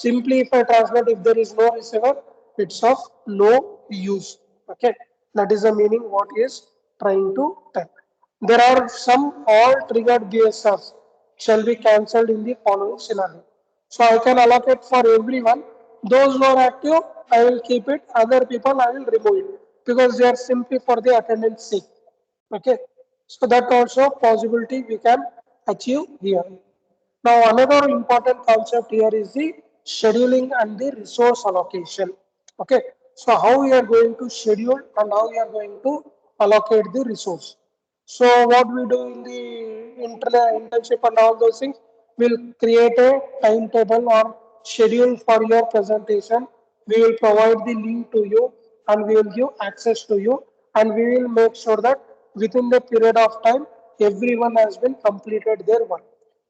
Simply if I translate, if there is no receiver, it's of no use. Okay, that is the meaning what he is trying to tell. There are some all triggered BSRs shall be cancelled in the following scenario. So I can allocate for everyone. Those who are active, I will keep it. Other people, I will remove it because they are simply for the attendance sake. Okay. So that also possibility we can achieve here. Now another important concept here is the scheduling and the resource allocation. Okay. So how we are going to schedule and how we are going to allocate the resource. So what we do in the internship and all those things, we'll create a timetable or schedule for your presentation. We will provide the link to you and we will give access to you, and we will make sure that within the period of time everyone has been completed their work.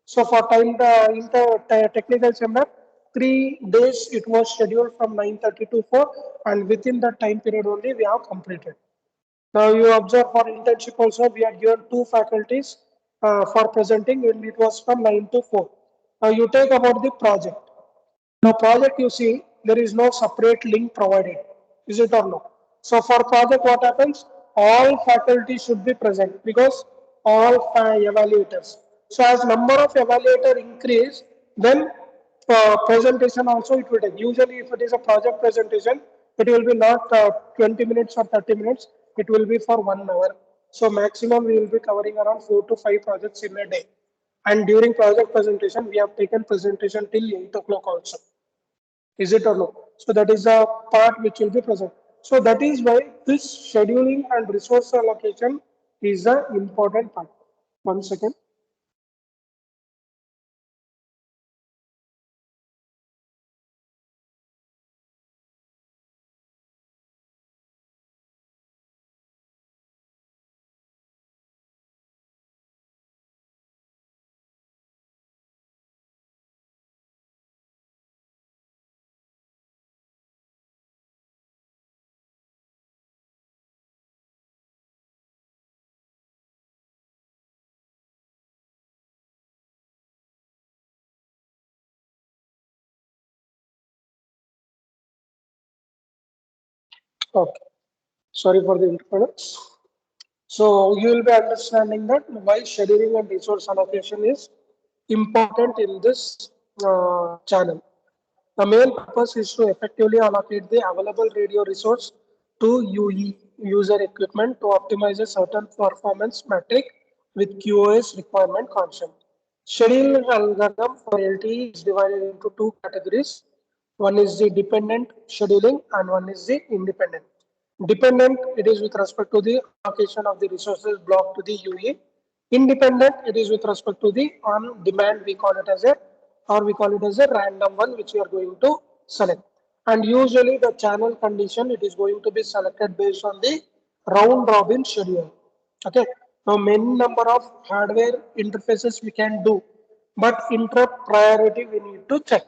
So for time in the technical seminar, 3 days it was scheduled from 9:30 to 4, and within that time period only we have completed. Now you observe for internship also we are given two faculties for presenting, and it was from 9 to 4. Now you take about the project. Now project you see there is no separate link provided. Is it or no? So for project what happens? All faculty should be present because all evaluators. So as number of evaluator increase, then presentation also it will take. Usually if it is a project presentation, it will be not 20 minutes or 30 minutes. It will be for 1 hour. So maximum we will be covering around 4 to 5 projects in a day. And during project presentation, we have taken presentation till 8 o'clock also. Is it or no? So that is a part which will be present. So that is why this scheduling and resource allocation is an important part. 1 second. Okay. Sorry for the interference. So you will be understanding that why scheduling and resource allocation is important in this channel. The main purpose is to effectively allocate the available radio resource to UE user equipment to optimize a certain performance metric with QoS requirement constant. Scheduling algorithm for LTE is divided into two categories. One is the dependent scheduling and one is the independent. Dependent, it is with respect to the allocation of the resources blocked to the UE. Independent, it is with respect to the on demand, we call it as a, or we call it as a random one, which we are going to select. And usually the channel condition, it is going to be selected based on the round robin schedule. Okay. Now many number of hardware interfaces we can do, but interrupt priority we need to check.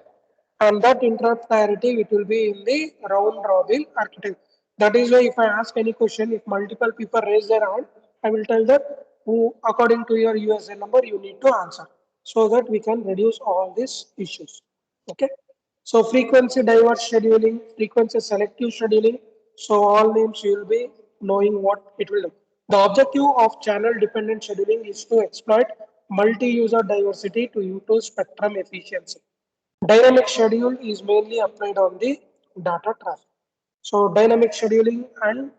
and that interrupt priority it will be in the round robin architecture. That is why if I ask any question, if multiple people raise their hand, I will tell that who according to your USN number you need to answer so that we can reduce all these issues. Okay. So frequency diverse scheduling, frequency selective scheduling. So all names you will be knowing what it will do. The objective of channel dependent scheduling is to exploit multi-user diversity to improve spectrum efficiency. Dynamic schedule is mainly applied on the data traffic. So dynamic scheduling and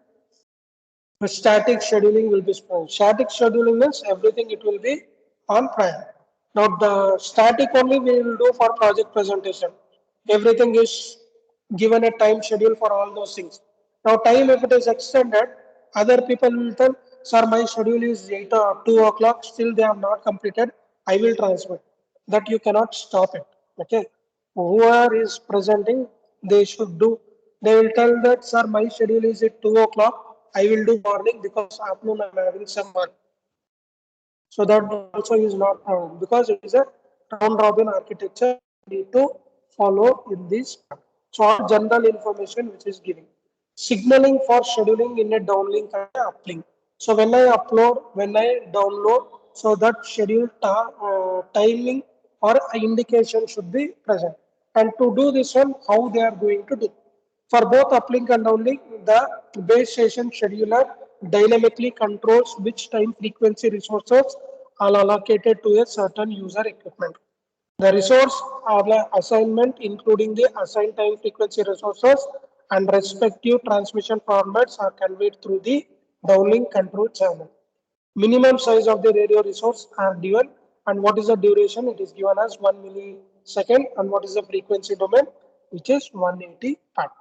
static scheduling will be spoiled. Static scheduling means everything it will be on prior. Now the static only we will do for project presentation. Everything is given a time schedule for all those things. Now time if it is extended, other people will tell, sir, my schedule is 8 or 2 o'clock, still they have not completed, I will transmit. That you cannot stop it. Okay. Whoever is presenting, they should do. They will tell that, sir, my schedule is at 2 o'clock. I will do morning because afternoon I'm having some work. So that also is not because it is a round robin architecture we need to follow in this. So all general information which is giving. Signaling for scheduling in a downlink and a uplink. So when I upload, when I download, so that schedule timing or indication should be present. And to do this one, how they are going to do. For both uplink and downlink, the base station scheduler dynamically controls which time frequency resources are allocated to a certain user equipment. The resource assignment, including the assigned time frequency resources and respective transmission formats, are conveyed through the downlink control channel. Minimum size of the radio resource are given, and what is the duration? It is given as 1 millisecond, and what is the frequency domain, which is 180 pat.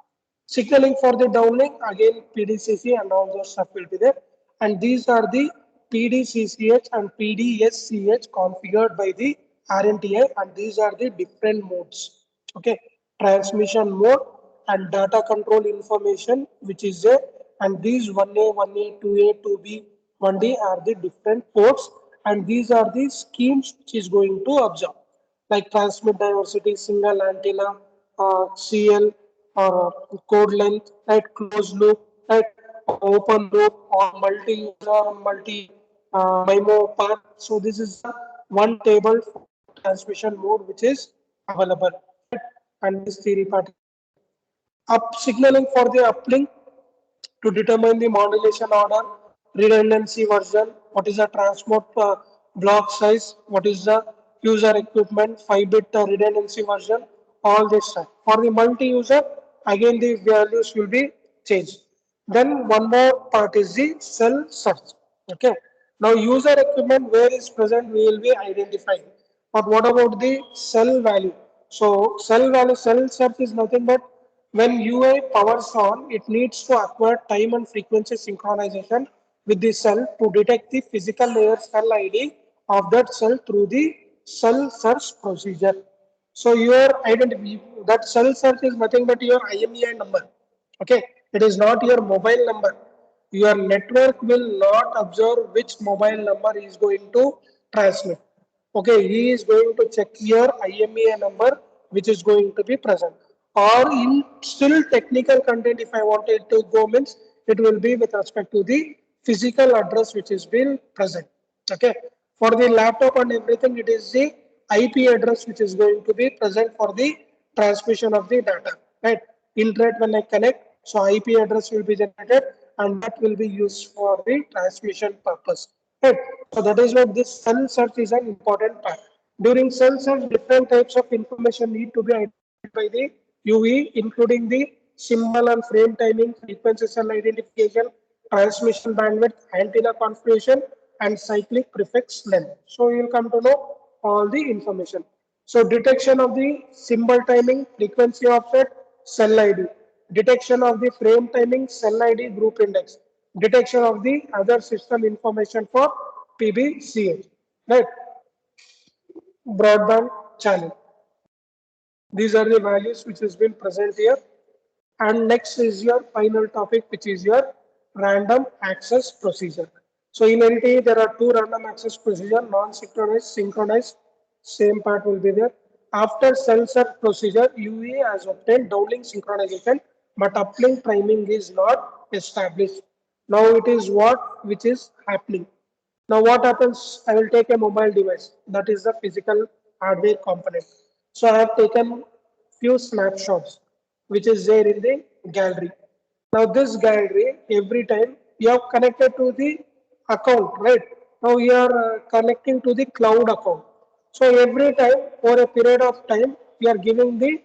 Signaling for the downlink, again PDCC and all those stuff will be there, and these are the PDCCH and PDSCH configured by the RNTI, and these are the different modes. Okay, transmission mode and data control information which is there, and these 1A, 1A, 2A, 2B, 1D are the different ports, and these are the schemes which is going to observe, like transmit diversity, single antenna, CL or code length, right, closed loop, right, open loop or multi-user, MIMO path. So this is one table for transmission mode which is available, right? And this theory part. Up signaling for the uplink to determine the modulation order, redundancy version, what is the transport block size, what is the user equipment, 5-bit redundancy version, all this stuff. For the multi-user, again the values will be changed. Then one more part is the cell search. Okay. Now user equipment where is present we will be identifying. But what about the cell value? So cell value, cell search is nothing but when UI powers on, it needs to acquire time and frequency synchronization with the cell to detect the physical layer cell ID of that cell through the cell search procedure. So your identity, that cell search is nothing but your IMEI number. Okay, it is not your mobile number. Your network will not observe which mobile number is going to transmit. Okay, he is going to check your IMEI number which is going to be present. Or in still technical content, if I wanted to go means it will be with respect to the physical address which is being present. Okay, for the laptop and everything, it is the IP address which is going to be present for the transmission of the data. Right, internet when I connect, so IP address will be generated and that will be used for the transmission purpose. Right. So that is why this cell search is an important part. During cell search, different types of information need to be identified by the UE, including the symbol and frame timing, frequency cell identification, transmission bandwidth, antenna configuration, and cyclic prefix length. So you'll come to know all the information. So detection of the symbol timing, frequency offset, cell ID. Detection of the frame timing, cell ID, group index. Detection of the other system information for PBCH. Right? Broadband channel. These are the values which has been present here. And next is your final topic, which is your random access procedure. So in LTE, there are two random access procedure, non-synchronized, synchronized, same part will be there. After cell search procedure, UA has obtained downlink synchronization, but uplink timing is not established. Now it is what which is happening. Now what happens? I will take a mobile device that is the physical hardware component. So I have taken few snapshots which is there in the gallery. Now this gallery every time you have connected to the account, right? Now you are connecting to the cloud account. So every time for a period of time you are giving the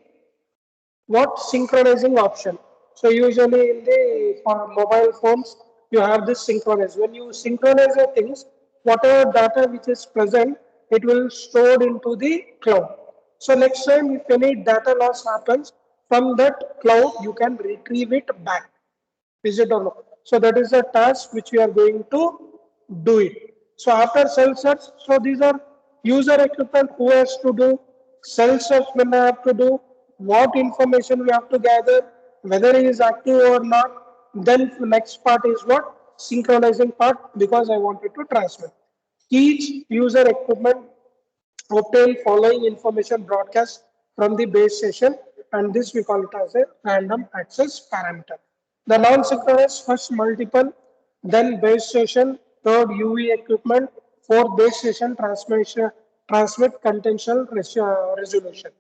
what synchronizing option. So usually in the for mobile phones, you have this synchronize. When you synchronize the things, whatever data which is present, it will stored into the cloud. So next time if any data loss happens from that cloud, you can retrieve it back. Is it or no? So that is the task which we are going to do it. So after cell search, so these are user equipment who has to do, cell search when I have to do, what information we have to gather, whether it is active or not. Then the next part is what? Synchronizing part because I wanted to transmit. Each user equipment obtain following information broadcast from the base station, and this we call it as a random access parameter. The non-synchronous first multiple, then base station, third UV equipment, fourth base station transmission transmit contention resolution.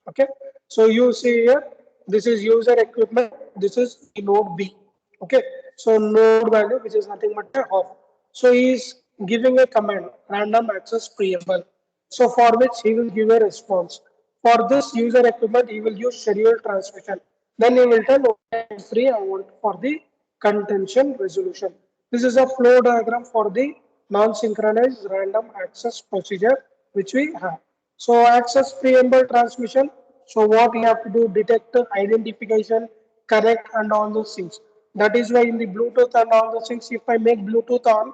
Okay, so you see here, this is user equipment, this is the node B. Okay, so node value which is nothing but a off. So he is giving a command random access preamble, so for which he will give a response. For this user equipment he will use scheduled transmission, then he will tell okay, I'm free, I want for the contention resolution. This is a flow diagram for the non-synchronized random access procedure which we have. So access preamble transmission. So what you have to do, detect identification, correct and all those things. That is why in the Bluetooth and all those things, if I make Bluetooth on,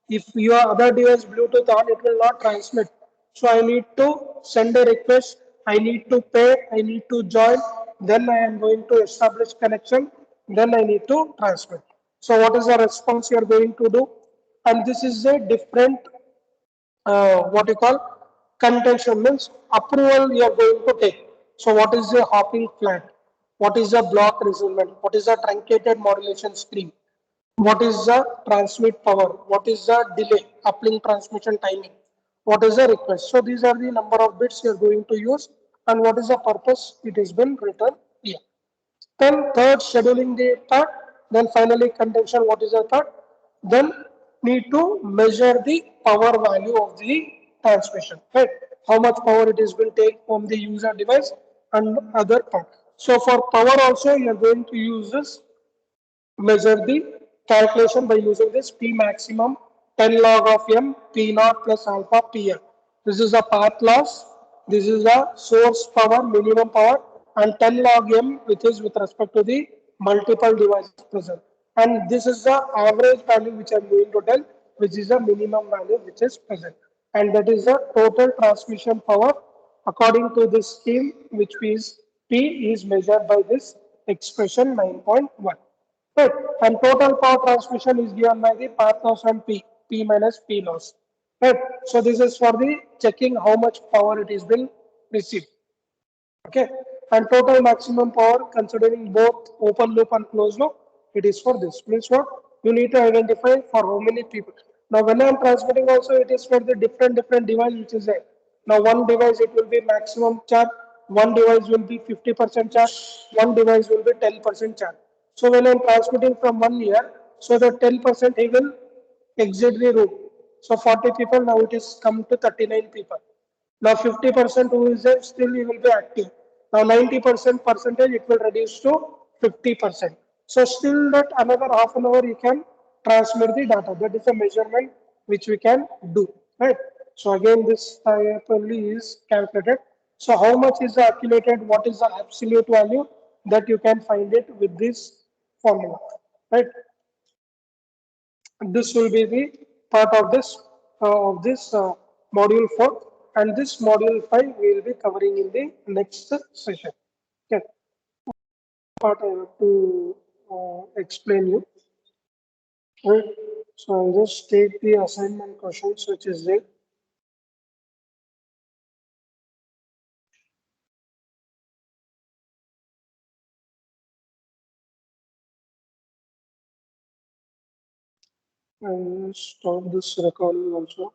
if your other device Bluetooth on, it will not transmit. So I need to send a request, I need to pay, I need to join, then I am going to establish connection, then I need to transmit. So what is the response you are going to do? And this is a different what you call contention means approval you are going to take. So what is the hopping flat? What is the block resolvement? What is the truncated modulation stream? What is the transmit power? What is the delay? Uplink transmission timing? What is the request? So these are the number of bits you are going to use and what is the purpose it has been written here. Then third, scheduling the part. Then finally contention, what is the part? Then need to measure the power value of the transmission, right? How much power it is will take from the user device and other part. So for power also, you are going to use this measure the calculation by using this P maximum 10 log of M P naught plus alpha PL. This is a path loss. This is a source power, minimum power, and 10 log M, which is with respect to the multiple devices present. And this is the average value which I'm going to tell, which is the minimum value which is present. And that is the total transmission power according to this scheme, which is P is measured by this expression 9.1. Right. And total power transmission is given by the path loss and P minus P loss. Right. So this is for the checking how much power it is been received. Okay. And total maximum power considering both open loop and closed loop, it is for this. Means what? You need to identify for how many people. Now when I am transmitting also, it is for the different device which is there. Now one device it will be maximum charge, one device will be 50% charge, one device will be 10% charge. So when I am transmitting from 1 year, so the 10% he will exit the room. So 40 people, now it is come to 39 people. Now 50% who is there, still he will be active. Now 90% percentage it will reduce to 50%. So still that another half an hour you can transmit the data. That is a measurement which we can do. Right. So again this only is calculated. So how much is the accumulated? What is the absolute value? That you can find it with this formula. Right. This will be the part of this module 4, and this module 5 we will be covering in the next session. Okay, part I have to explain you. Right. So I'll just take the assignment questions which is there. and stop this recording also.